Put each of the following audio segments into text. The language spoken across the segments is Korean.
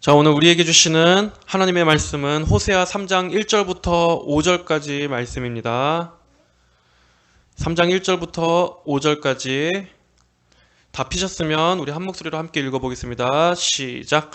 자, 오늘 우리에게 주시는 하나님의 말씀은 호세아 3장 1절부터 5절까지 말씀입니다. 3장 1절부터 5절까지 다 피셨으면 우리 한 목소리로 함께 읽어보겠습니다. 시작.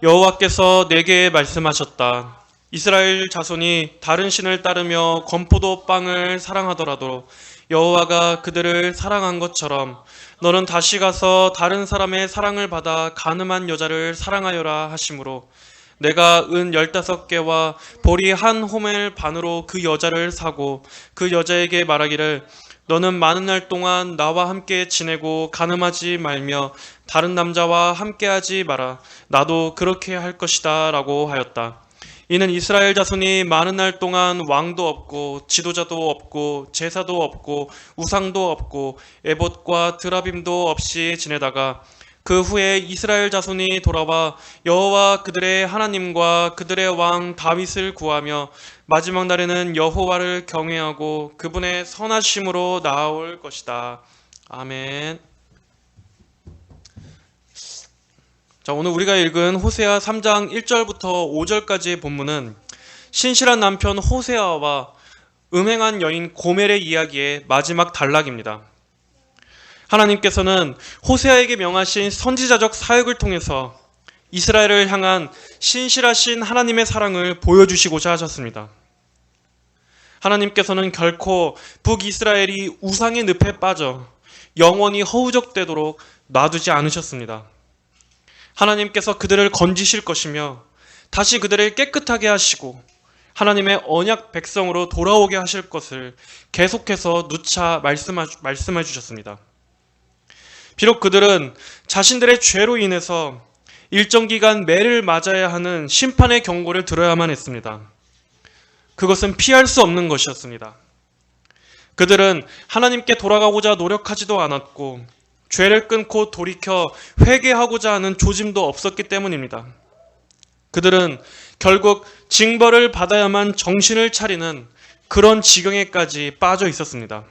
여호와께서 내게 말씀하셨다. 이스라엘 자손이 다른 신을 따르며 건포도 빵을 사랑하더라도 여호와가 그들을 사랑한 것처럼 너는 다시 가서 다른 사람의 사랑을 받아 가늠한 여자를 사랑하여라 하시므로 내가 은 15개와 보리 한 호멜 반으로 그 여자를 사고 그 여자에게 말하기를 너는 많은 날 동안 나와 함께 지내고 가늠하지 말며 다른 남자와 함께하지 마라. 나도 그렇게 할 것이다 라고 하였다. 이는 이스라엘 자손이 많은 날 동안 왕도 없고 지도자도 없고 제사도 없고 우상도 없고 에봇과 드라빔도 없이 지내다가 그 후에 이스라엘 자손이 돌아와 여호와 그들의 하나님과 그들의 왕 다윗을 구하며 마지막 날에는 여호와를 경외하고 그분의 선하심으로 나아올 것이다. 아멘. 자, 오늘 우리가 읽은 호세아 3장 1절부터 5절까지의 본문은 신실한 남편 호세아와 음행한 여인 고멜의 이야기의 마지막 단락입니다. 하나님께서는 호세아에게 명하신 선지자적 사역을 통해서 이스라엘을 향한 신실하신 하나님의 사랑을 보여주시고자 하셨습니다. 하나님께서는 결코 북이스라엘이 우상의 늪에 빠져 영원히 허우적대도록 놔두지 않으셨습니다. 하나님께서 그들을 건지실 것이며 다시 그들을 깨끗하게 하시고 하나님의 언약 백성으로 돌아오게 하실 것을 계속해서 누차 말씀해 주셨습니다. 비록 그들은 자신들의 죄로 인해서 일정 기간 매를 맞아야 하는 심판의 경고를 들어야만 했습니다. 그것은 피할 수 없는 것이었습니다. 그들은 하나님께 돌아가고자 노력하지도 않았고 죄를 끊고 돌이켜 회개하고자 하는 조짐도 없었기 때문입니다. 그들은 결국 징벌을 받아야만 정신을 차리는 그런 지경에까지 빠져 있었습니다.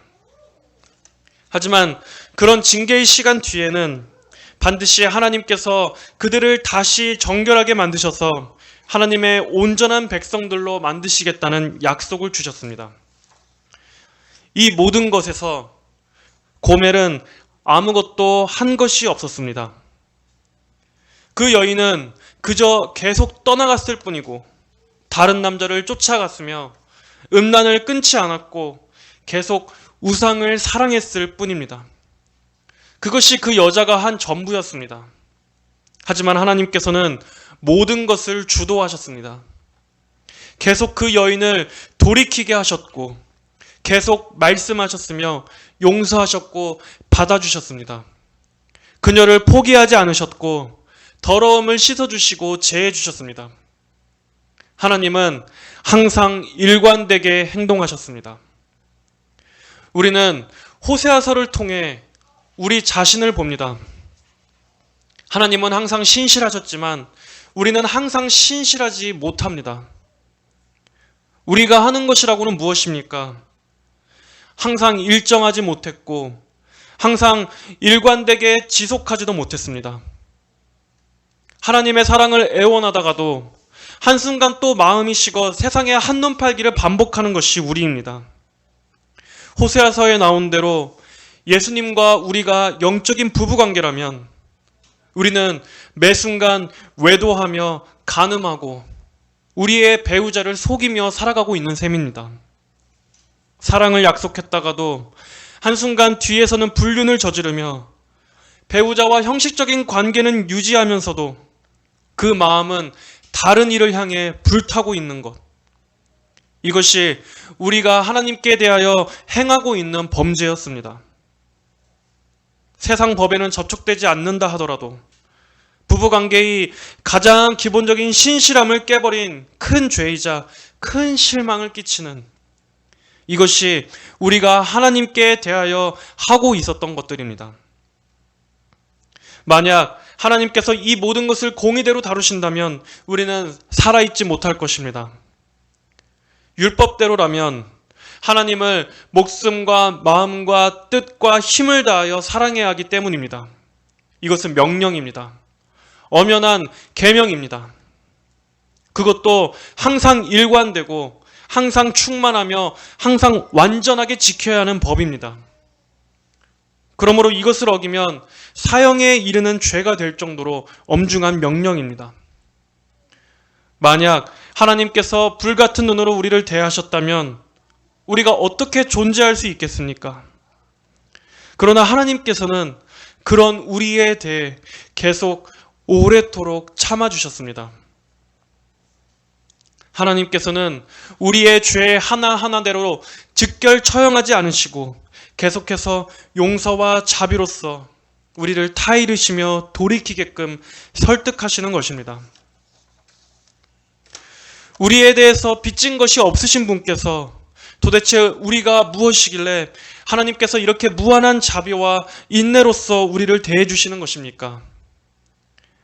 하지만 그런 징계의 시간 뒤에는 반드시 하나님께서 그들을 다시 정결하게 만드셔서 하나님의 온전한 백성들로 만드시겠다는 약속을 주셨습니다. 이 모든 것에서 고멜은 아무것도 한 것이 없었습니다. 그 여인은 그저 계속 떠나갔을 뿐이고 다른 남자를 쫓아갔으며 음란을 끊지 않았고 계속 우상을 사랑했을 뿐입니다. 그것이 그 여자가 한 전부였습니다. 하지만 하나님께서는 모든 것을 주도하셨습니다. 계속 그 여인을 돌이키게 하셨고 계속 말씀하셨으며 용서하셨고 받아주셨습니다. 그녀를 포기하지 않으셨고 더러움을 씻어주시고 제해주셨습니다. 하나님은 항상 일관되게 행동하셨습니다. 우리는 호세아서를 통해 우리 자신을 봅니다. 하나님은 항상 신실하셨지만 우리는 항상 신실하지 못합니다. 우리가 하는 것이라고는 무엇입니까? 항상 일정하지 못했고 항상 일관되게 지속하지도 못했습니다. 하나님의 사랑을 애원하다가도 한순간 또 마음이 식어 세상의 한눈 팔기를 반복하는 것이 우리입니다. 호세아서에 나온 대로 예수님과 우리가 영적인 부부관계라면 우리는 매 순간 외도하며 간음하고 우리의 배우자를 속이며 살아가고 있는 셈입니다. 사랑을 약속했다가도 한순간 뒤에서는 불륜을 저지르며 배우자와 형식적인 관계는 유지하면서도 그 마음은 다른 일을 향해 불타고 있는 것. 이것이 우리가 하나님께 대하여 행하고 있는 범죄였습니다. 세상 법에는 접촉되지 않는다 하더라도 부부관계의 가장 기본적인 신실함을 깨버린 큰 죄이자 큰 실망을 끼치는 이것이 우리가 하나님께 대하여 하고 있었던 것들입니다. 만약 하나님께서 이 모든 것을 공의대로 다루신다면 우리는 살아있지 못할 것입니다. 율법대로라면 하나님을 목숨과 마음과 뜻과 힘을 다하여 사랑해야 하기 때문입니다. 이것은 명령입니다. 엄연한 계명입니다. 그것도 항상 일관되고 항상 충만하며 항상 완전하게 지켜야 하는 법입니다. 그러므로 이것을 어기면 사형에 이르는 죄가 될 정도로 엄중한 명령입니다. 만약 하나님께서 불같은 눈으로 우리를 대하셨다면 우리가 어떻게 존재할 수 있겠습니까? 그러나 하나님께서는 그런 우리에 대해 계속 오래도록 참아주셨습니다. 하나님께서는 우리의 죄 하나하나대로 즉결 처형하지 않으시고 계속해서 용서와 자비로서 우리를 타이르시며 돌이키게끔 설득하시는 것입니다. 우리에 대해서 빚진 것이 없으신 분께서 도대체 우리가 무엇이길래 하나님께서 이렇게 무한한 자비와 인내로서 우리를 대해 주시는 것입니까?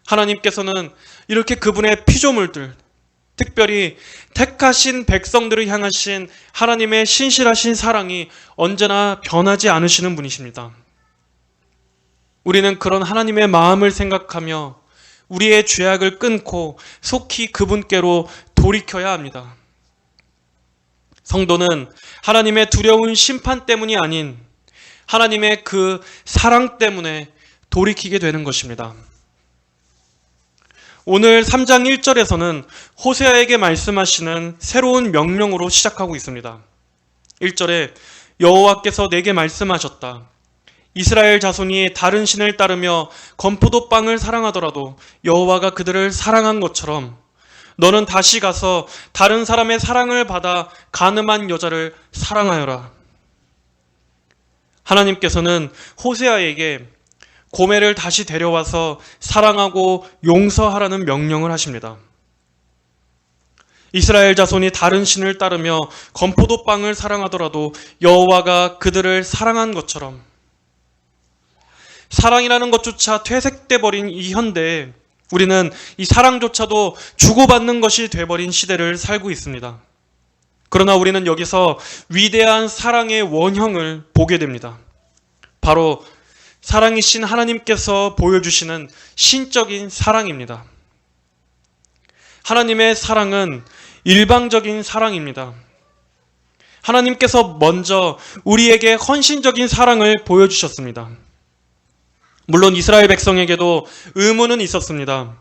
하나님께서는 이렇게 그분의 피조물들, 특별히 택하신 백성들을 향하신 하나님의 신실하신 사랑이 언제나 변하지 않으시는 분이십니다. 우리는 그런 하나님의 마음을 생각하며 우리의 죄악을 끊고 속히 그분께로 돌이켜야 합니다. 성도는 하나님의 두려운 심판 때문이 아닌 하나님의 그 사랑 때문에 돌이키게 되는 것입니다. 오늘 3장 1절에서는 호세아에게 말씀하시는 새로운 명령으로 시작하고 있습니다. 1절에 여호와께서 내게 말씀하셨다. 이스라엘 자손이 다른 신을 따르며 건포도 빵을 사랑하더라도 여호와가 그들을 사랑한 것처럼 너는 다시 가서 다른 사람의 사랑을 받아 간음한 여자를 사랑하여라. 하나님께서는 호세아에게 고멜을 다시 데려와서 사랑하고 용서하라는 명령을 하십니다. 이스라엘 자손이 다른 신을 따르며 건포도 빵을 사랑하더라도 여호와가 그들을 사랑한 것처럼 사랑이라는 것조차 퇴색돼 버린 이 현대에 우리는 이 사랑조차도 주고받는 것이 돼버린 시대를 살고 있습니다. 그러나 우리는 여기서 위대한 사랑의 원형을 보게 됩니다. 바로 사랑이신 하나님께서 보여주시는 신적인 사랑입니다. 하나님의 사랑은 일방적인 사랑입니다. 하나님께서 먼저 우리에게 헌신적인 사랑을 보여주셨습니다. 물론 이스라엘 백성에게도 의무는 있었습니다.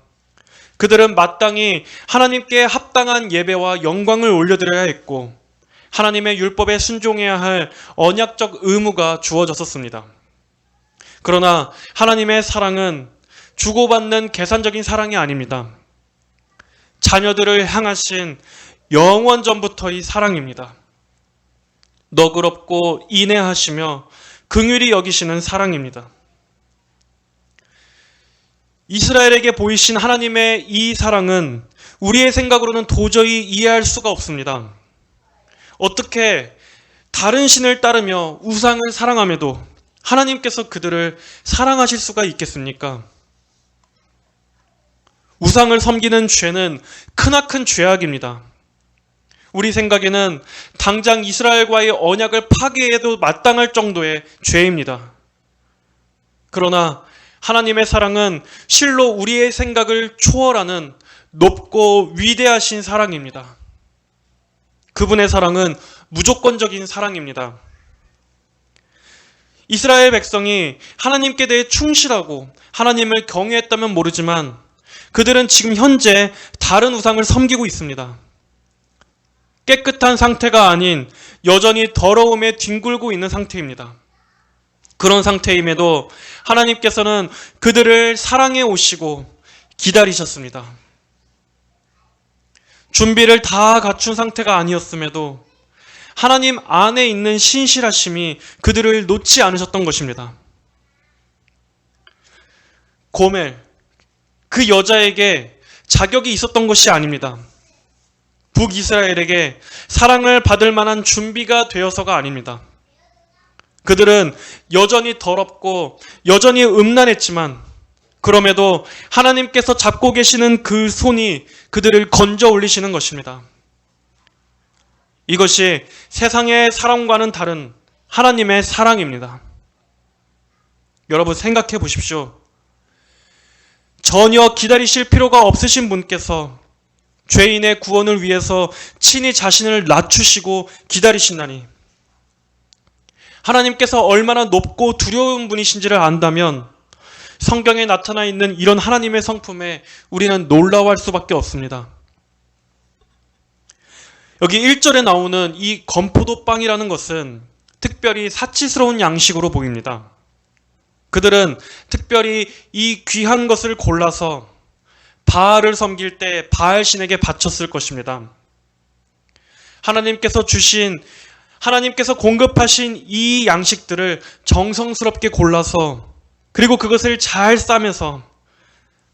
그들은 마땅히 하나님께 합당한 예배와 영광을 올려드려야 했고 하나님의 율법에 순종해야 할 언약적 의무가 주어졌었습니다. 그러나 하나님의 사랑은 주고받는 계산적인 사랑이 아닙니다. 자녀들을 향하신 영원 전부터의 사랑입니다. 너그럽고 인애하시며 긍휼히 여기시는 사랑입니다. 이스라엘에게 보이신 하나님의 이 사랑은 우리의 생각으로는 도저히 이해할 수가 없습니다. 어떻게 다른 신을 따르며 우상을 사랑함에도 하나님께서 그들을 사랑하실 수가 있겠습니까? 우상을 섬기는 죄는 크나큰 죄악입니다. 우리 생각에는 당장 이스라엘과의 언약을 파괴해도 마땅할 정도의 죄입니다. 그러나 하나님의 사랑은 실로 우리의 생각을 초월하는 높고 위대하신 사랑입니다. 그분의 사랑은 무조건적인 사랑입니다. 이스라엘 백성이 하나님께 대해 충실하고 하나님을 경외했다면 모르지만 그들은 지금 현재 다른 우상을 섬기고 있습니다. 깨끗한 상태가 아닌 여전히 더러움에 뒹굴고 있는 상태입니다. 그런 상태임에도 하나님께서는 그들을 사랑해 오시고 기다리셨습니다. 준비를 다 갖춘 상태가 아니었음에도 하나님 안에 있는 신실하심이 그들을 놓지 않으셨던 것입니다. 고멜, 그 여자에게 자격이 있었던 것이 아닙니다. 북이스라엘에게 사랑을 받을 만한 준비가 되어서가 아닙니다. 그들은 여전히 더럽고 여전히 음란했지만 그럼에도 하나님께서 잡고 계시는 그 손이 그들을 건져 올리시는 것입니다. 이것이 세상의 사랑과는 다른 하나님의 사랑입니다. 여러분 생각해 보십시오. 전혀 기다리실 필요가 없으신 분께서 죄인의 구원을 위해서 친히 자신을 낮추시고 기다리신다니, 하나님께서 얼마나 높고 두려운 분이신지를 안다면 성경에 나타나 있는 이런 하나님의 성품에 우리는 놀라워할 수밖에 없습니다. 여기 1절에 나오는 이 건포도 빵이라는 것은 특별히 사치스러운 양식으로 보입니다. 그들은 특별히 이 귀한 것을 골라서 바알을 섬길 때 바알 신에게 바쳤을 것입니다. 하나님께서 공급하신 이 양식들을 정성스럽게 골라서, 그리고 그것을 잘 싸매서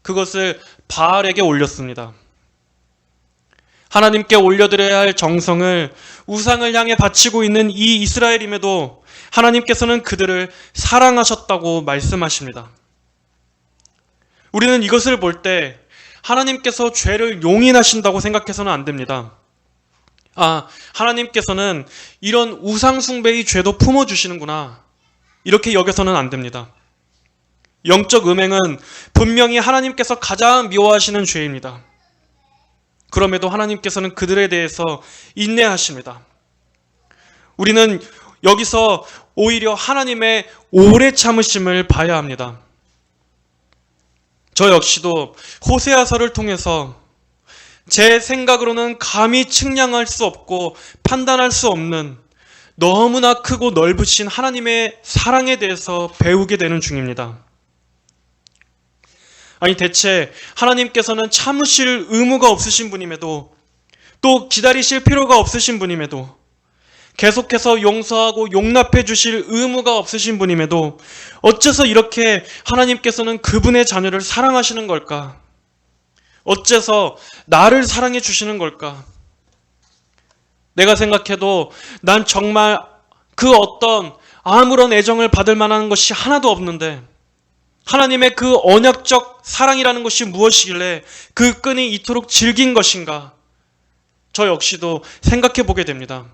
그것을 바알에게 올렸습니다. 하나님께 올려드려야 할 정성을 우상을 향해 바치고 있는 이 이스라엘임에도 하나님께서는 그들을 사랑하셨다고 말씀하십니다. 우리는 이것을 볼 때 하나님께서 죄를 용인하신다고 생각해서는 안 됩니다. 하나님께서는 이런 우상숭배의 죄도 품어주시는구나, 이렇게 여겨서는 안 됩니다. 영적 음행은 분명히 하나님께서 가장 미워하시는 죄입니다. 그럼에도 하나님께서는 그들에 대해서 인내하십니다. 우리는 여기서 오히려 하나님의 오래 참으심을 봐야 합니다. 저 역시도 호세아서를 통해서 제 생각으로는 감히 측량할 수 없고 판단할 수 없는 너무나 크고 넓으신 하나님의 사랑에 대해서 배우게 되는 중입니다. 대체 하나님께서는 참으실 의무가 없으신 분임에도, 또 기다리실 필요가 없으신 분임에도, 계속해서 용서하고 용납해 주실 의무가 없으신 분임에도 어째서 이렇게 하나님께서는 그분의 자녀를 사랑하시는 걸까? 어째서 나를 사랑해 주시는 걸까? 내가 생각해도 난 정말 그 어떤 아무런 애정을 받을 만한 것이 하나도 없는데 하나님의 그 언약적 사랑이라는 것이 무엇이길래 그 끈이 이토록 질긴 것인가? 저 역시도 생각해 보게 됩니다.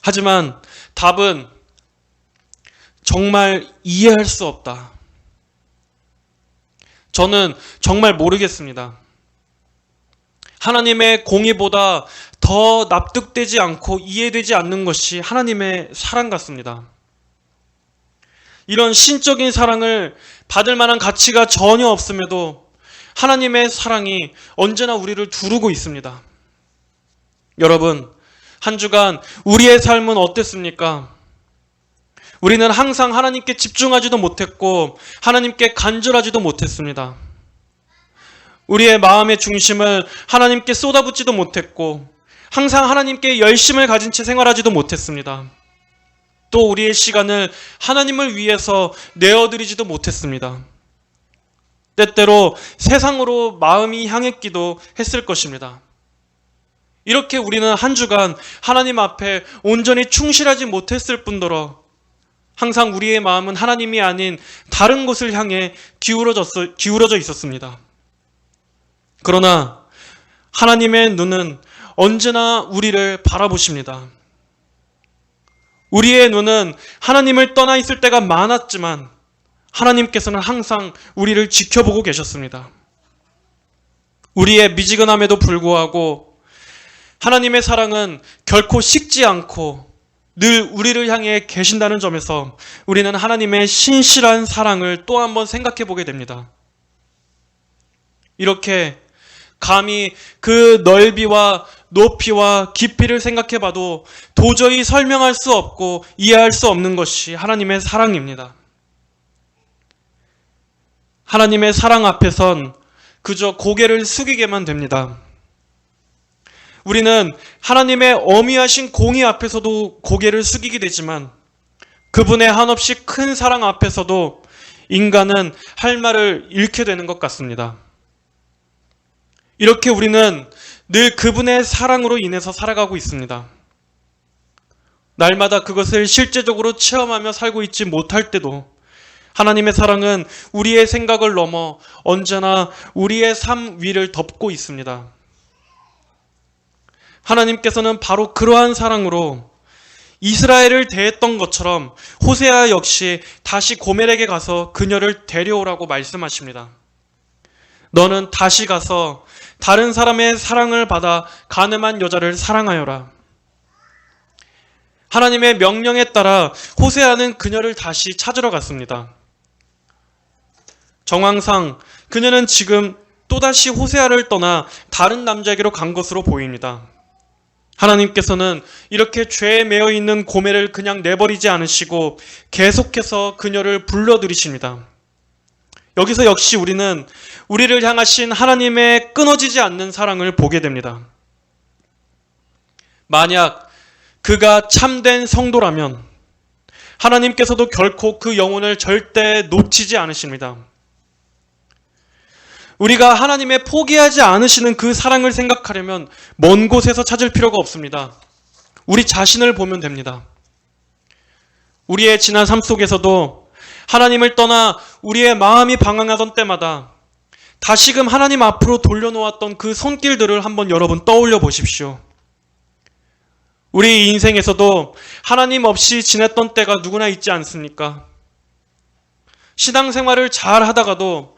하지만 답은 정말 이해할 수 없다. 저는 정말 모르겠습니다. 하나님의 공의보다 더 납득되지 않고 이해되지 않는 것이 하나님의 사랑 같습니다. 이런 신적인 사랑을 받을 만한 가치가 전혀 없음에도 하나님의 사랑이 언제나 우리를 두르고 있습니다. 여러분, 한 주간 우리의 삶은 어땠습니까? 우리는 항상 하나님께 집중하지도 못했고 하나님께 간절하지도 못했습니다. 우리의 마음의 중심을 하나님께 쏟아붓지도 못했고 항상 하나님께 열심을 가진 채 생활하지도 못했습니다. 또 우리의 시간을 하나님을 위해서 내어드리지도 못했습니다. 때때로 세상으로 마음이 향했기도 했을 것입니다. 이렇게 우리는 한 주간 하나님 앞에 온전히 충실하지 못했을 뿐더러 항상 우리의 마음은 하나님이 아닌 다른 곳을 향해 기울어져 있었습니다. 그러나 하나님의 눈은 언제나 우리를 바라보십니다. 우리의 눈은 하나님을 떠나 있을 때가 많았지만 하나님께서는 항상 우리를 지켜보고 계셨습니다. 우리의 미지근함에도 불구하고 하나님의 사랑은 결코 식지 않고 늘 우리를 향해 계신다는 점에서 우리는 하나님의 신실한 사랑을 또 한 번 생각해 보게 됩니다. 이렇게 감히 그 넓이와 높이와 깊이를 생각해 봐도 도저히 설명할 수 없고 이해할 수 없는 것이 하나님의 사랑입니다. 하나님의 사랑 앞에선 그저 고개를 숙이게만 됩니다. 우리는 하나님의 어미하신 공의 앞에서도 고개를 숙이게 되지만 그분의 한없이 큰 사랑 앞에서도 인간은 할 말을 잃게 되는 것 같습니다. 이렇게 우리는 늘 그분의 사랑으로 인해서 살아가고 있습니다. 날마다 그것을 실제적으로 체험하며 살고 있지 못할 때도 하나님의 사랑은 우리의 생각을 넘어 언제나 우리의 삶 위를 덮고 있습니다. 하나님께서는 바로 그러한 사랑으로 이스라엘을 대했던 것처럼 호세아 역시 다시 고멜에게 가서 그녀를 데려오라고 말씀하십니다. 너는 다시 가서 다른 사람의 사랑을 받아 가늠한 여자를 사랑하여라. 하나님의 명령에 따라 호세아는 그녀를 다시 찾으러 갔습니다. 정황상 그녀는 지금 또다시 호세아를 떠나 다른 남자에게로 간 것으로 보입니다. 하나님께서는 이렇게 죄에 매여 있는 고멜을 그냥 내버리지 않으시고 계속해서 그녀를 불러들이십니다. 여기서 역시 우리는 우리를 향하신 하나님의 끊어지지 않는 사랑을 보게 됩니다. 만약 그가 참된 성도라면 하나님께서도 결코 그 영혼을 절대 놓치지 않으십니다. 우리가 하나님의 포기하지 않으시는 그 사랑을 생각하려면 먼 곳에서 찾을 필요가 없습니다. 우리 자신을 보면 됩니다. 우리의 지난 삶 속에서도 하나님을 떠나 우리의 마음이 방황하던 때마다 다시금 하나님 앞으로 돌려놓았던 그 손길들을 한번 여러분 떠올려 보십시오. 우리 인생에서도 하나님 없이 지냈던 때가 누구나 있지 않습니까? 신앙생활을 잘 하다가도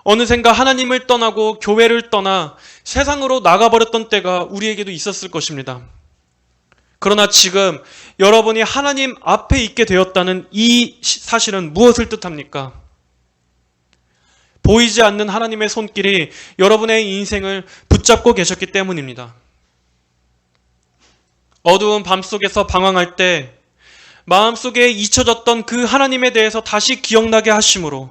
어느샌가 하나님을 떠나고 교회를 떠나 세상으로 나가버렸던 때가 우리에게도 있었을 것입니다. 그러나 지금 여러분이 하나님 앞에 있게 되었다는 이 사실은 무엇을 뜻합니까? 보이지 않는 하나님의 손길이 여러분의 인생을 붙잡고 계셨기 때문입니다. 어두운 밤 속에서 방황할 때 마음속에 잊혀졌던 그 하나님에 대해서 다시 기억나게 하심으로,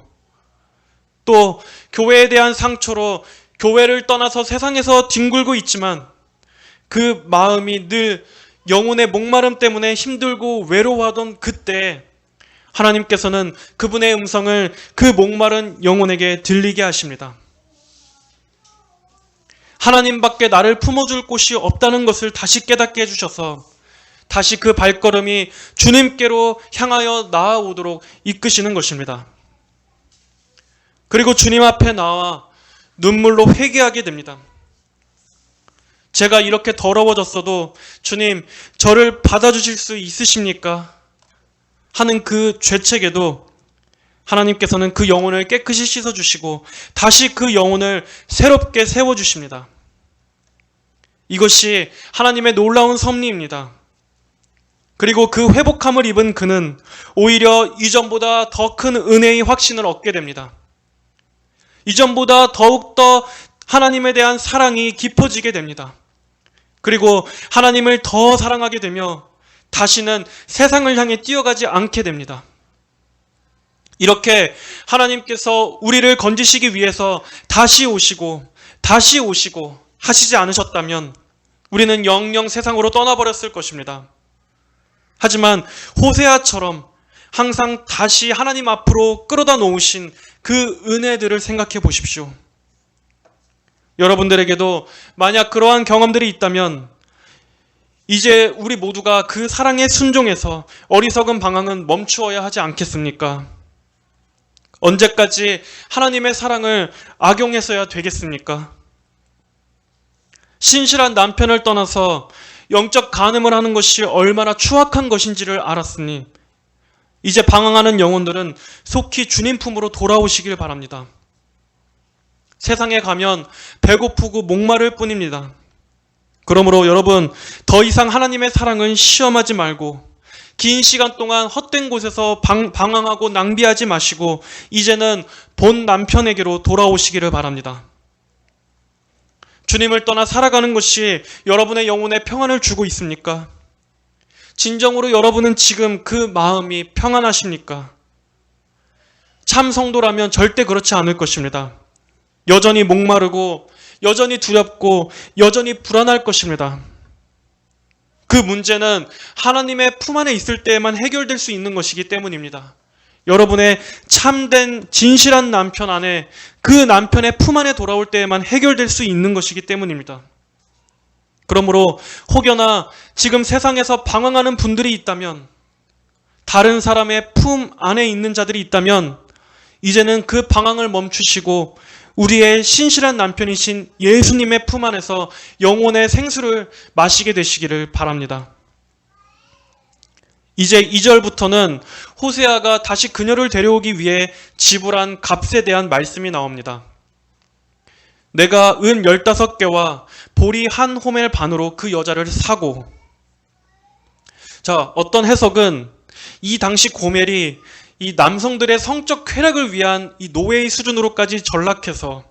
또 교회에 대한 상처로 교회를 떠나서 세상에서 뒹굴고 있지만 그 마음이 늘 영혼의 목마름 때문에 힘들고 외로워하던 그때 하나님께서는 그분의 음성을 그 목마른 영혼에게 들리게 하십니다. 하나님밖에 나를 품어줄 곳이 없다는 것을 다시 깨닫게 해주셔서 다시 그 발걸음이 주님께로 향하여 나아오도록 이끄시는 것입니다. 그리고 주님 앞에 나와 눈물로 회개하게 됩니다. 제가 이렇게 더러워졌어도 주님, 저를 받아주실 수 있으십니까? 하는 그 죄책에도 하나님께서는 그 영혼을 깨끗이 씻어주시고 다시 그 영혼을 새롭게 세워주십니다. 이것이 하나님의 놀라운 섭리입니다. 그리고 그 회복함을 입은 그는 오히려 이전보다 더 큰 은혜의 확신을 얻게 됩니다. 이전보다 더욱더 하나님에 대한 사랑이 깊어지게 됩니다. 그리고 하나님을 더 사랑하게 되며 다시는 세상을 향해 뛰어가지 않게 됩니다. 이렇게 하나님께서 우리를 건지시기 위해서 다시 오시고 하시지 않으셨다면 우리는 영영 세상으로 떠나버렸을 것입니다. 하지만 호세아처럼 항상 다시 하나님 앞으로 끌어다 놓으신 그 은혜들을 생각해 보십시오. 여러분들에게도 만약 그러한 경험들이 있다면 이제 우리 모두가 그 사랑에 순종해서 어리석은 방황은 멈추어야 하지 않겠습니까? 언제까지 하나님의 사랑을 악용해서야 되겠습니까? 신실한 남편을 떠나서 영적 간음을 하는 것이 얼마나 추악한 것인지를 알았으니 이제 방황하는 영혼들은 속히 주님 품으로 돌아오시길 바랍니다. 세상에 가면 배고프고 목마를 뿐입니다. 그러므로 여러분, 더 이상 하나님의 사랑은 시험하지 말고 긴 시간 동안 헛된 곳에서 방황하고 낭비하지 마시고 이제는 본 남편에게로 돌아오시기를 바랍니다. 주님을 떠나 살아가는 것이 여러분의 영혼에 평안을 주고 있습니까? 진정으로 여러분은 지금 그 마음이 평안하십니까? 참 성도라면 절대 그렇지 않을 것입니다. 여전히 목마르고 여전히 두렵고 여전히 불안할 것입니다. 그 문제는 하나님의 품 안에 있을 때에만 해결될 수 있는 것이기 때문입니다. 여러분의 참된 진실한 남편 안에, 그 남편의 품 안에 돌아올 때에만 해결될 수 있는 것이기 때문입니다. 그러므로 혹여나 지금 세상에서 방황하는 분들이 있다면, 다른 사람의 품 안에 있는 자들이 있다면 이제는 그 방황을 멈추시고 우리의 신실한 남편이신 예수님의 품 안에서 영혼의 생수를 마시게 되시기를 바랍니다. 이제 2절부터는 호세아가 다시 그녀를 데려오기 위해 지불한 값에 대한 말씀이 나옵니다. 내가 은 15개와 보리 한 호멜 반으로 그 여자를 사고. 자, 어떤 해석은 이 당시 고멜이 이 남성들의 성적 쾌락을 위한 이 노예의 수준으로까지 전락해서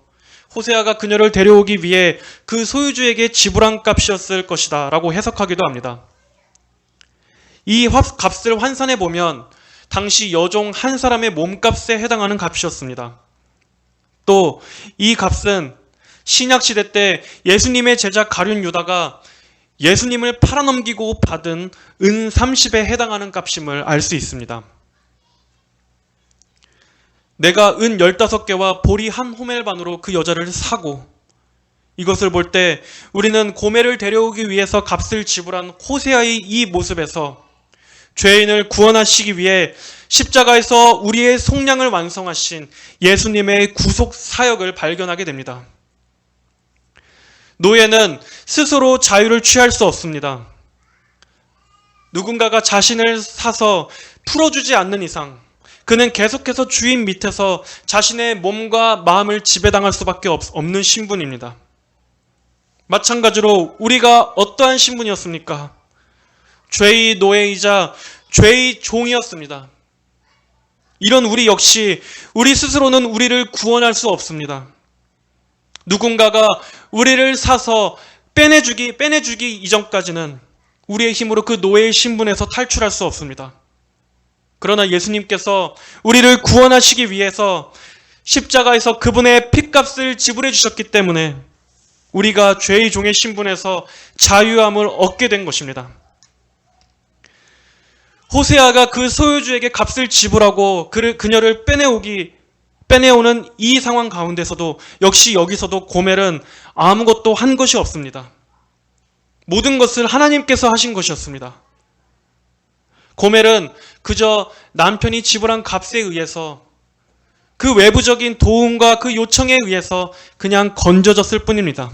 호세아가 그녀를 데려오기 위해 그 소유주에게 지불한 값이었을 것이다 라고 해석하기도 합니다. 이 값을 환산해 보면 당시 여종 한 사람의 몸값에 해당하는 값이었습니다. 또 이 값은 신약시대 때 예수님의 제자 가룟 유다가 예수님을 팔아넘기고 받은 은 30에 해당하는 값임을 알 수 있습니다. 내가 은 15개와 보리 한 호멜 반으로 그 여자를 사고. 이것을 볼 때 우리는 고멜을 데려오기 위해서 값을 지불한 호세아의 이 모습에서 죄인을 구원하시기 위해 십자가에서 우리의 속량을 완성하신 예수님의 구속 사역을 발견하게 됩니다. 노예는 스스로 자유를 취할 수 없습니다. 누군가가 자신을 사서 풀어주지 않는 이상 그는 계속해서 주인 밑에서 자신의 몸과 마음을 지배당할 수밖에 없는 신분입니다. 마찬가지로 우리가 어떠한 신분이었습니까? 죄의 노예이자 죄의 종이었습니다. 이런 우리 역시 우리 스스로는 우리를 구원할 수 없습니다. 누군가가 우리를 사서 빼내주기 이전까지는 우리의 힘으로 그 노예의 신분에서 탈출할 수 없습니다. 그러나 예수님께서 우리를 구원하시기 위해서 십자가에서 그분의 핏값을 지불해 주셨기 때문에 우리가 죄의 종의 신분에서 자유함을 얻게 된 것입니다. 호세아가 그 소유주에게 값을 지불하고 그녀를 빼내오는 이 상황 가운데서도 역시 여기서도 고멜은 아무것도 한 것이 없습니다. 모든 것을 하나님께서 하신 것이었습니다. 고멜은 그저 남편이 지불한 값에 의해서 그 외부적인 도움과 그 요청에 의해서 그냥 건져졌을 뿐입니다.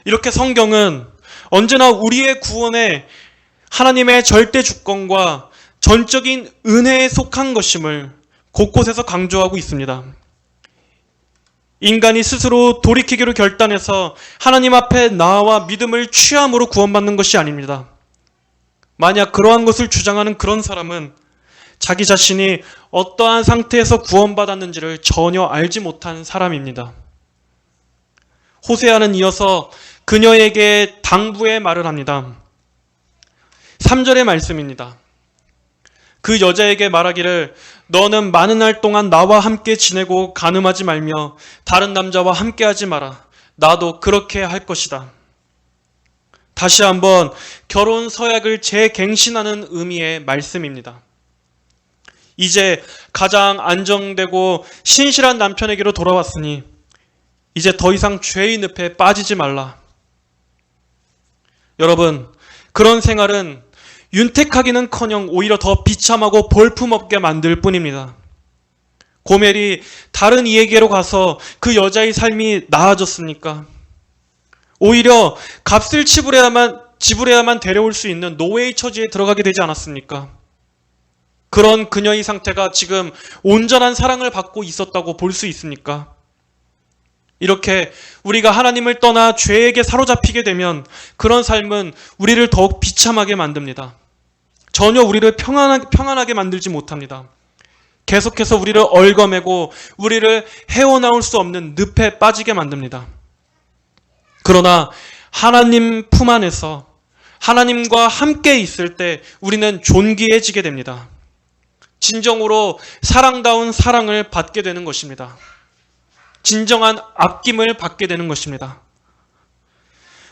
이렇게 성경은 언제나 우리의 구원에 하나님의 절대 주권과 전적인 은혜에 속한 것임을 곳곳에서 강조하고 있습니다. 인간이 스스로 돌이키기로 결단해서 하나님 앞에 나와 믿음을 취함으로 구원받는 것이 아닙니다. 만약 그러한 것을 주장하는 그런 사람은 자기 자신이 어떠한 상태에서 구원받았는지를 전혀 알지 못한 사람입니다. 호세아는 이어서 그녀에게 당부의 말을 합니다. 3절의 말씀입니다. 그 여자에게 말하기를 너는 많은 날 동안 나와 함께 지내고 간음하지 말며 다른 남자와 함께하지 마라. 나도 그렇게 할 것이다. 다시 한번 결혼 서약을 재갱신하는 의미의 말씀입니다. 이제 가장 안정되고 신실한 남편에게로 돌아왔으니 이제 더 이상 죄의 늪에 빠지지 말라. 여러분, 그런 생활은 윤택하기는커녕 오히려 더 비참하고 볼품없게 만들 뿐입니다. 고멜이 다른 이에게로 가서 그 여자의 삶이 나아졌습니까? 오히려 값을 지불해야만 데려올 수 있는 노예의 처지에 들어가게 되지 않았습니까? 그런 그녀의 상태가 지금 온전한 사랑을 받고 있었다고 볼 수 있습니까? 이렇게 우리가 하나님을 떠나 죄에게 사로잡히게 되면 그런 삶은 우리를 더욱 비참하게 만듭니다. 전혀 우리를 평안하게 만들지 못합니다. 계속해서 우리를 얽어매고 우리를 헤어나올 수 없는 늪에 빠지게 만듭니다. 그러나 하나님 품 안에서 하나님과 함께 있을 때 우리는 존귀해지게 됩니다. 진정으로 사랑다운 사랑을 받게 되는 것입니다. 진정한 아낌을 받게 되는 것입니다.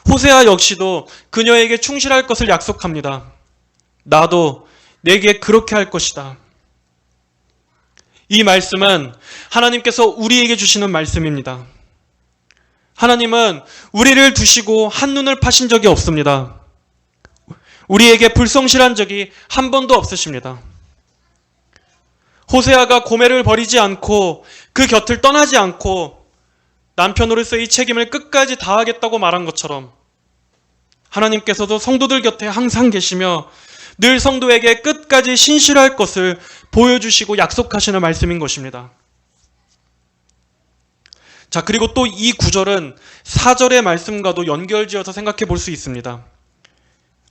호세아 역시도 그녀에게 충실할 것을 약속합니다. 나도 내게 그렇게 할 것이다. 이 말씀은 하나님께서 우리에게 주시는 말씀입니다. 하나님은 우리를 두시고 한눈을 파신 적이 없습니다. 우리에게 불성실한 적이 한 번도 없으십니다. 호세아가 고멜을 버리지 않고 그 곁을 떠나지 않고 남편으로서의 책임을 끝까지 다하겠다고 말한 것처럼 하나님께서도 성도들 곁에 항상 계시며 늘 성도에게 끝까지 신실할 것을 보여주시고 약속하시는 말씀인 것입니다. 자, 그리고 또 이 구절은 4절의 말씀과도 연결지어서 생각해 볼 수 있습니다.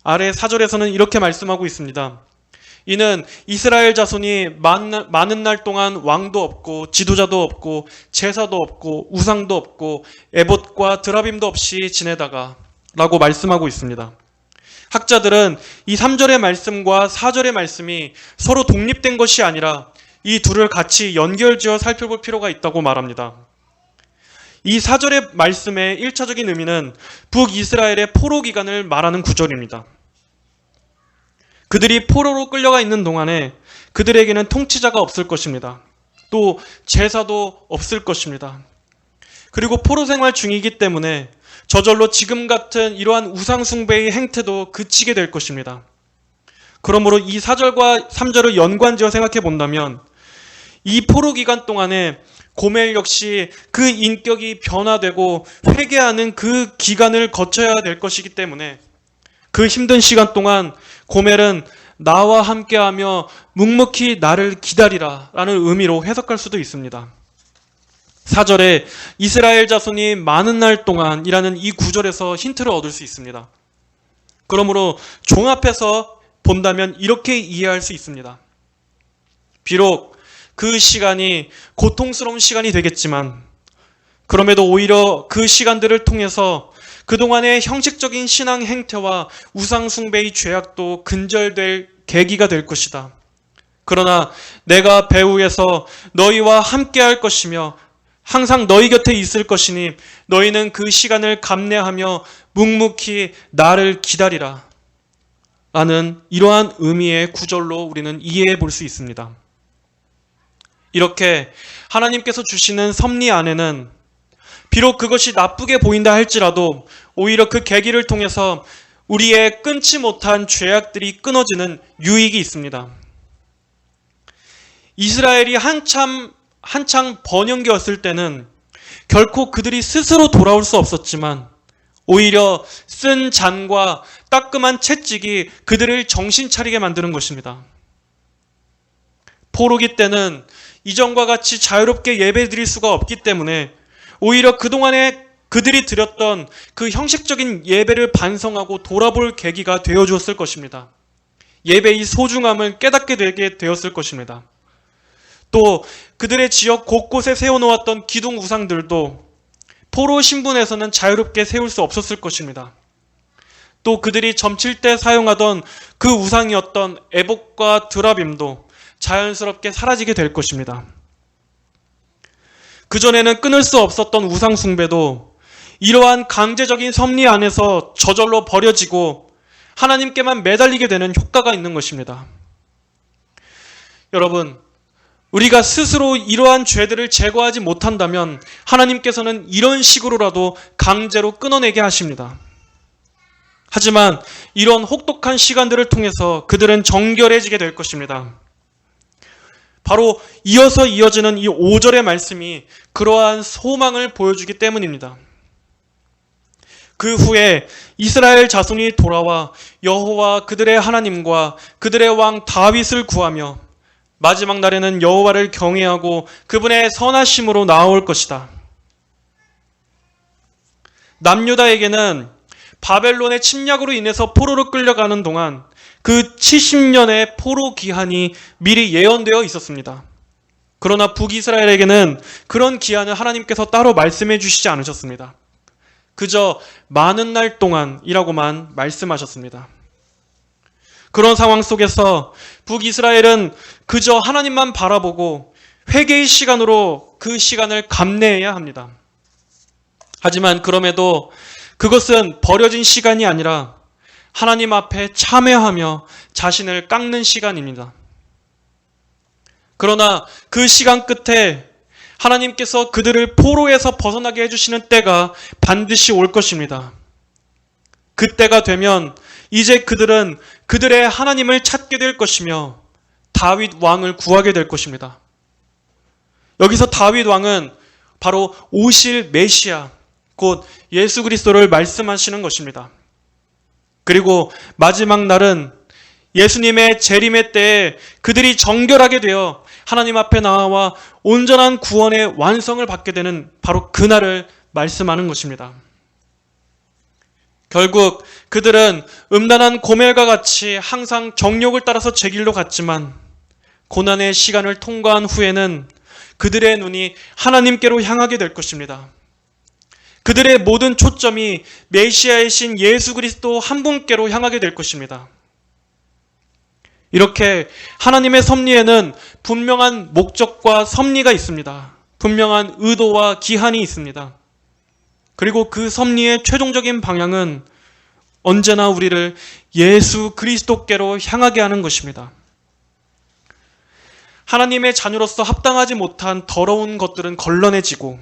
아래 4절에서는 이렇게 말씀하고 있습니다. 이는 이스라엘 자손이 많은 날 동안 왕도 없고 지도자도 없고 제사도 없고 우상도 없고 에봇과 드라빔도 없이 지내다가 라고 말씀하고 있습니다. 학자들은 이 3절의 말씀과 4절의 말씀이 서로 독립된 것이 아니라 이 둘을 같이 연결지어 살펴볼 필요가 있다고 말합니다. 이 4절의 말씀의 1차적인 의미는 북이스라엘의 포로 기간을 말하는 구절입니다. 그들이 포로로 끌려가 있는 동안에 그들에게는 통치자가 없을 것입니다. 또 제사도 없을 것입니다. 그리고 포로 생활 중이기 때문에 저절로 지금 같은 이러한 우상 숭배의 행태도 그치게 될 것입니다. 그러므로 이 4절과 3절을 연관지어 생각해 본다면 이 포로 기간 동안에 고멜 역시 그 인격이 변화되고 회개하는 그 기간을 거쳐야 될 것이기 때문에 그 힘든 시간 동안 고멜은 나와 함께하며 묵묵히 나를 기다리라 라는 의미로 해석할 수도 있습니다. 4절에 이스라엘 자손이 많은 날 동안이라는 이 구절에서 힌트를 얻을 수 있습니다. 그러므로 종합해서 본다면 이렇게 이해할 수 있습니다. 비록 그 시간이 고통스러운 시간이 되겠지만 그럼에도 오히려 그 시간들을 통해서 그동안의 형식적인 신앙 행태와 우상 숭배의 죄악도 근절될 계기가 될 것이다. 그러나 내가 배후에서 너희와 함께할 것이며 항상 너희 곁에 있을 것이니 너희는 그 시간을 감내하며 묵묵히 나를 기다리라 라는 이러한 의미의 구절로 우리는 이해해 볼 수 있습니다. 이렇게 하나님께서 주시는 섭리 안에는 비록 그것이 나쁘게 보인다 할지라도 오히려 그 계기를 통해서 우리의 끊지 못한 죄악들이 끊어지는 유익이 있습니다. 이스라엘이 한창 번영기였을 때는 결코 그들이 스스로 돌아올 수 없었지만 오히려 쓴 잔과 따끔한 채찍이 그들을 정신 차리게 만드는 것입니다. 포로기 때는 이전과 같이 자유롭게 예배 드릴 수가 없기 때문에 오히려 그동안에 그들이 드렸던 그 형식적인 예배를 반성하고 돌아볼 계기가 되어주었을 것입니다. 예배의 소중함을 깨닫게 되게 되었을 것입니다. 또 그들의 지역 곳곳에 세워놓았던 기둥 우상들도 포로 신분에서는 자유롭게 세울 수 없었을 것입니다. 또 그들이 점칠 때 사용하던 그 우상이었던 에봇과 드라빔도 자연스럽게 사라지게 될 것입니다. 그전에는 끊을 수 없었던 우상 숭배도 이러한 강제적인 섭리 안에서 저절로 버려지고 하나님께만 매달리게 되는 효과가 있는 것입니다. 여러분, 우리가 스스로 이러한 죄들을 제거하지 못한다면 하나님께서는 이런 식으로라도 강제로 끊어내게 하십니다. 하지만 이런 혹독한 시간들을 통해서 그들은 정결해지게 될 것입니다. 바로 이어서 이어지는 이 5절의 말씀이 그러한 소망을 보여주기 때문입니다. 그 후에 이스라엘 자손이 돌아와 여호와 그들의 하나님과 그들의 왕 다윗을 구하며 마지막 날에는 여호와를 경외하고 그분의 선하심으로 나아올 것이다. 남유다에게는 바벨론의 침략으로 인해서 포로로 끌려가는 동안 그 70년의 포로 기한이 미리 예언되어 있었습니다. 그러나 북이스라엘에게는 그런 기한을 하나님께서 따로 말씀해 주시지 않으셨습니다. 그저 많은 날 동안이라고만 말씀하셨습니다. 그런 상황 속에서 북이스라엘은 그저 하나님만 바라보고 회개의 시간으로 그 시간을 감내해야 합니다. 하지만 그럼에도 그것은 버려진 시간이 아니라 하나님 앞에 참회하며 자신을 깎는 시간입니다. 그러나 그 시간 끝에 하나님께서 그들을 포로에서 벗어나게 해주시는 때가 반드시 올 것입니다. 그때가 되면 이제 그들은 그들의 하나님을 찾게 될 것이며 다윗 왕을 구하게 될 것입니다. 여기서 다윗 왕은 바로 오실 메시아, 곧 예수 그리스도를 말씀하시는 것입니다. 그리고 마지막 날은 예수님의 재림의 때에 그들이 정결하게 되어 하나님 앞에 나와 온전한 구원의 완성을 받게 되는 바로 그날을 말씀하는 것입니다. 결국 그들은 음란한 고멜과 같이 항상 정욕을 따라서 제 길로 갔지만 고난의 시간을 통과한 후에는 그들의 눈이 하나님께로 향하게 될 것입니다. 그들의 모든 초점이 메시아이신 예수 그리스도 한 분께로 향하게 될 것입니다. 이렇게 하나님의 섭리에는 분명한 목적과 섭리가 있습니다. 분명한 의도와 기한이 있습니다. 그리고 그 섭리의 최종적인 방향은 언제나 우리를 예수 그리스도께로 향하게 하는 것입니다. 하나님의 자녀로서 합당하지 못한 더러운 것들은 걸러내지고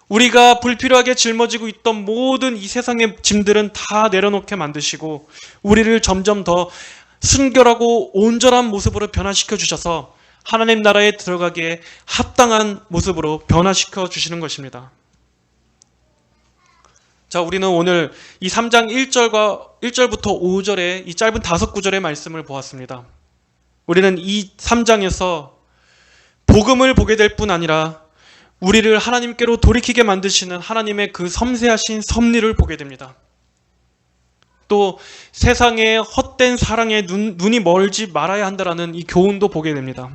우리가 불필요하게 짊어지고 있던 모든 이 세상의 짐들은 다 내려놓게 만드시고 우리를 점점 더 순결하고 온전한 모습으로 변화시켜 주셔서 하나님 나라에 들어가기에 합당한 모습으로 변화시켜 주시는 것입니다. 자, 우리는 오늘 이 3장 1절부터 5절의 이 짧은 5구절의 말씀을 보았습니다. 우리는 이 3장에서 복음을 보게 될 뿐 아니라 우리를 하나님께로 돌이키게 만드시는 하나님의 그 섬세하신 섭리를 보게 됩니다. 또 세상의 헛된 사랑에 눈이 멀지 말아야 한다라는 이 교훈도 보게 됩니다.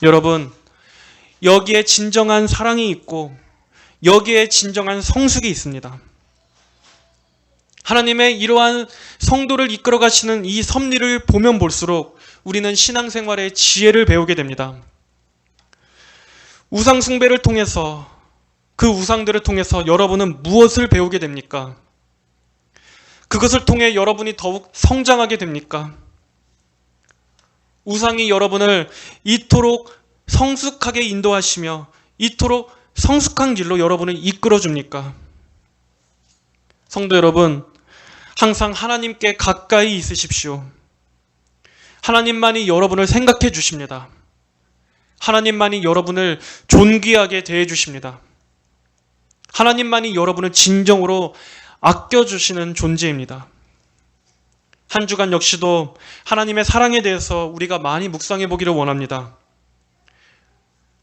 여러분, 여기에 진정한 사랑이 있고 여기에 진정한 성숙이 있습니다. 하나님의 이러한 성도를 이끌어 가시는 이 섭리를 보면 볼수록 우리는 신앙생활의 지혜를 배우게 됩니다. 우상 숭배를 통해서 그 우상들을 통해서 여러분은 무엇을 배우게 됩니까? 그것을 통해 여러분이 더욱 성장하게 됩니까? 우상이 여러분을 이토록 성숙하게 인도하시며 이토록 성숙한 길로 여러분을 이끌어 줍니까? 성도 여러분, 항상 하나님께 가까이 있으십시오. 하나님만이 여러분을 생각해 주십니다. 하나님만이 여러분을 존귀하게 대해 주십니다. 하나님만이 여러분을 진정으로 아껴주시는 존재입니다. 한 주간 역시도 하나님의 사랑에 대해서 우리가 많이 묵상해 보기를 원합니다.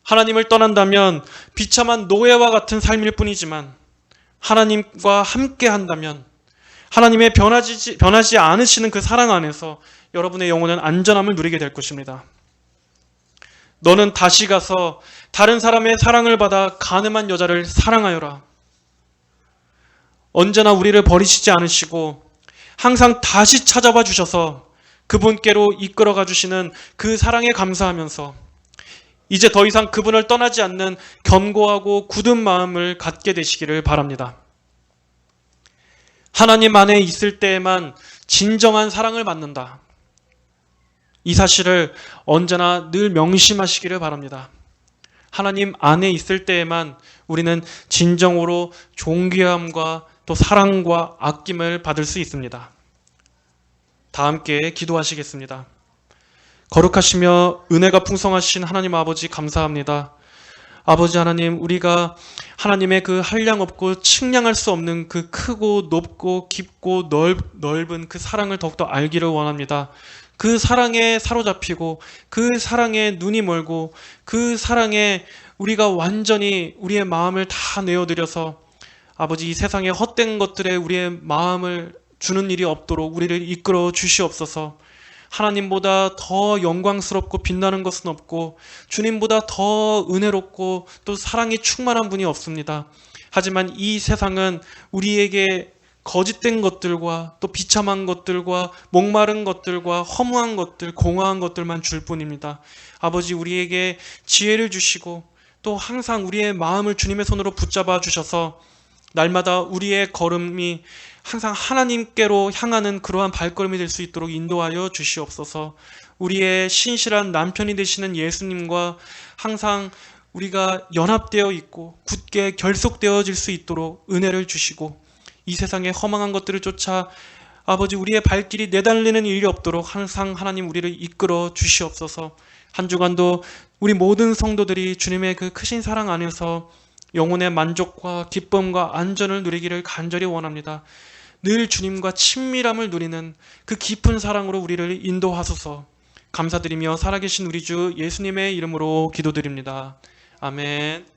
하나님을 떠난다면 비참한 노예와 같은 삶일 뿐이지만 하나님과 함께 한다면 하나님의 변하지 않으시는 그 사랑 안에서 여러분의 영혼은 안전함을 누리게 될 것입니다. 너는 다시 가서 다른 사람의 사랑을 받아 간음한 여자를 사랑하여라. 언제나 우리를 버리시지 않으시고 항상 다시 찾아봐 주셔서 그분께로 이끌어가 주시는 그 사랑에 감사하면서 이제 더 이상 그분을 떠나지 않는 견고하고 굳은 마음을 갖게 되시기를 바랍니다. 하나님 안에 있을 때에만 진정한 사랑을 받는다. 이 사실을 언제나 늘 명심하시기를 바랍니다. 하나님 안에 있을 때에만 우리는 진정으로 존귀함과 또 사랑과 아낌을 받을 수 있습니다. 다 함께 기도하시겠습니다. 거룩하시며 은혜가 풍성하신 하나님 아버지 감사합니다. 아버지 하나님, 우리가 하나님의 그 한량없고 측량할 수 없는 그 크고 높고 깊고 넓은 그 사랑을 더욱더 알기를 원합니다. 그 사랑에 사로잡히고 그 사랑에 눈이 멀고 그 사랑에 우리가 완전히 우리의 마음을 다 내어드려서 아버지 이 세상의 헛된 것들에 우리의 마음을 주는 일이 없도록 우리를 이끌어 주시옵소서. 하나님보다 더 영광스럽고 빛나는 것은 없고 주님보다 더 은혜롭고 또 사랑이 충만한 분이 없습니다. 하지만 이 세상은 우리에게 거짓된 것들과 또 비참한 것들과 목마른 것들과 허무한 것들, 공허한 것들만 줄 뿐입니다. 아버지, 우리에게 지혜를 주시고 또 항상 우리의 마음을 주님의 손으로 붙잡아 주셔서 날마다 우리의 걸음이 항상 하나님께로 향하는 그러한 발걸음이 될 수 있도록 인도하여 주시옵소서. 우리의 신실한 남편이 되시는 예수님과 항상 우리가 연합되어 있고 굳게 결속되어질 수 있도록 은혜를 주시고 이 세상의 허망한 것들을 쫓아 아버지 우리의 발길이 내달리는 일이 없도록 항상 하나님 우리를 이끌어 주시옵소서. 한 주간도 우리 모든 성도들이 주님의 그 크신 사랑 안에서 영혼의 만족과 기쁨과 안전을 누리기를 간절히 원합니다. 늘 주님과 친밀함을 누리는 그 깊은 사랑으로 우리를 인도하소서. 감사드리며 살아계신 우리 주 예수님의 이름으로 기도드립니다. 아멘.